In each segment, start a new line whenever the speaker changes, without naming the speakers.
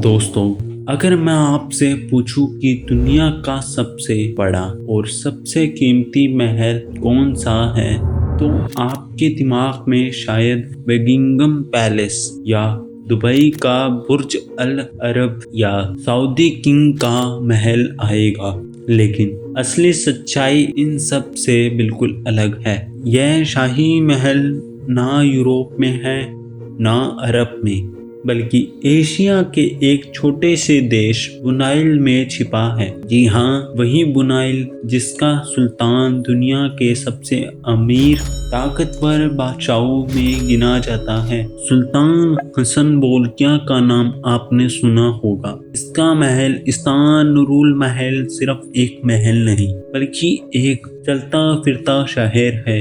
दोस्तों, अगर मैं आपसे पूछूं कि दुनिया का सबसे बड़ा और सबसे कीमती महल कौन सा है, तो आपके दिमाग में शायद बकिंगम पैलेस या दुबई का बुर्ज अल अरब या सऊदी किंग का महल आएगा। लेकिन असली सच्चाई इन सब से बिल्कुल अलग है। यह शाही महल ना यूरोप में है, ना अरब में, बल्कि एशिया के एक छोटे से देश बुनाइल में छिपा है। जी हाँ, वही बुनाइल जिसका सुल्तान दुनिया के सबसे अमीर ताकतवर बादशाहों में गिना जाता है। सुल्तान हसन बोल्किया का नाम आपने सुना होगा। इसका महल इस्तानबुल महल सिर्फ एक महल नहीं, बल्कि एक चलता फिरता शहर है।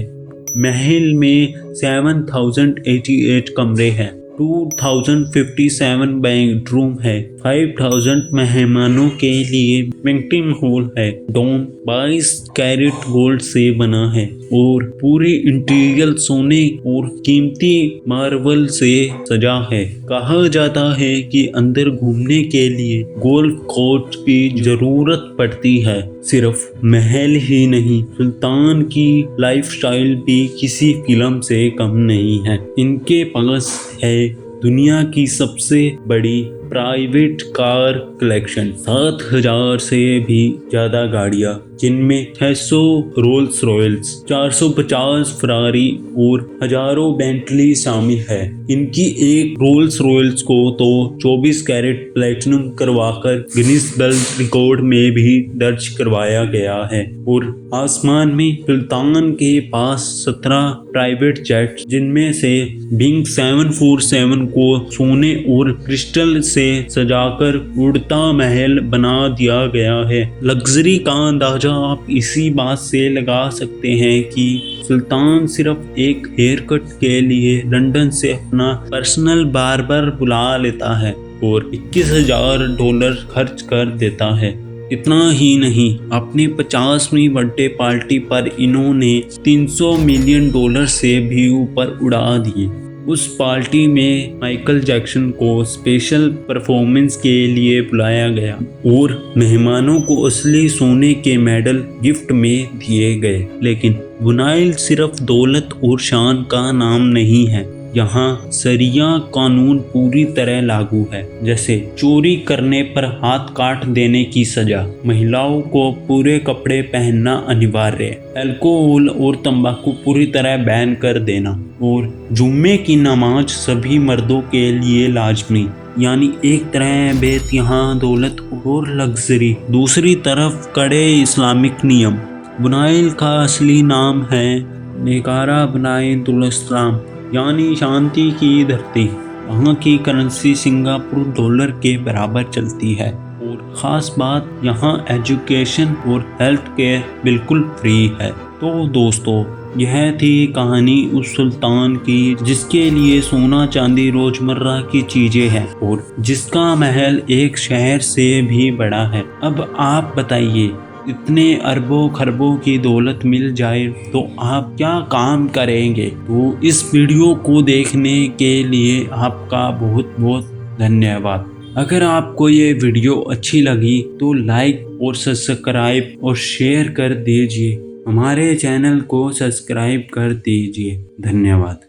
महल में 7088 कमरे हैं, 2057 बेडरूम है, 5000 मेहमानों के लिए बैंक्वेट हॉल है, डोम 22 कैरेट गोल्ड से बना है और पूरी इंटीरियर सोने और कीमती मार्बल से सजा है। कहा जाता है कि अंदर घूमने के लिए गोल्फ कोर्स की जरूरत पड़ती है। सिर्फ महल ही नहीं, सुल्तान की लाइफस्टाइल भी किसी फिल्म से कम नहीं है। इनके पास है दुनिया की सबसे बड़ी प्राइवेट कार कलेक्शन, 7000 से भी ज्यादा गाड़ियां, जिनमें 600 रोल्स रॉयल्स, 450 फरारी और हजारों बेंटली शामिल है। इनकी एक रोल्स रॉयल्स को तो 24 कैरेट प्लेटिनम करवाकर गिनीज वर्ल्ड रिकॉर्ड में भी दर्ज करवाया गया है। और आसमान में सुल्तान के पास 17 प्राइवेट जेट, जिनमें से बिंग 747 को सोने और क्रिस्टल से सजाकर उड़ता महल बना दिया गया है। लग्जरी का अंदाजा आप इसी बात से लगा सकते हैं कि सुल्तान सिर्फ एक हेयर कट के लिए लंदन से अपना पर्सनल बार्बर बुला लेता है और $21,000 खर्च कर देता है। इतना ही नहीं, अपनी 50वीं बर्थडे पार्टी पर इन्होंने $300 मिलियन से भी ऊपर उड़ा दिए। उस पार्टी में माइकल जैक्सन को स्पेशल परफॉर्मेंस के लिए बुलाया गया और मेहमानों को असली सोने के मेडल गिफ्ट में दिए गए। लेकिन बुनाइल सिर्फ दौलत और शान का नाम नहीं है। यहाँ शरिया कानून पूरी तरह लागू है, जैसे चोरी करने पर हाथ काट देने की सजा, महिलाओं को पूरे कपड़े पहनना अनिवार्य, अल्कोहल और तंबाकू पूरी तरह बैन कर देना, और जुम्मे की नमाज सभी मर्दों के लिए लाजमी। यानी एक तरह बेत यहाँ दौलत और लग्जरी, दूसरी तरफ कड़े इस्लामिक नियम। बुनाइल का असली नाम है नेकारा बनाइल इस्लाम, यानी शांति की धरती। वहाँ की करेंसी सिंगापुर डॉलर के बराबर चलती है और ख़ास बात, यहाँ एजुकेशन और हेल्थ केयर बिल्कुल फ्री है। तो दोस्तों, यह थी कहानी उस सुल्तान की जिसके लिए सोना चांदी रोजमर्रा की चीज़ें हैं और जिसका महल एक शहर से भी बड़ा है। अब आप बताइए, इतने अरबों खरबों की दौलत मिल जाए तो आप क्या काम करेंगे? तो इस वीडियो को देखने के लिए आपका बहुत बहुत धन्यवाद। अगर आपको ये वीडियो अच्छी लगी तो लाइक और सब्सक्राइब और शेयर कर दीजिए। हमारे चैनल को सब्सक्राइब कर दीजिए। धन्यवाद।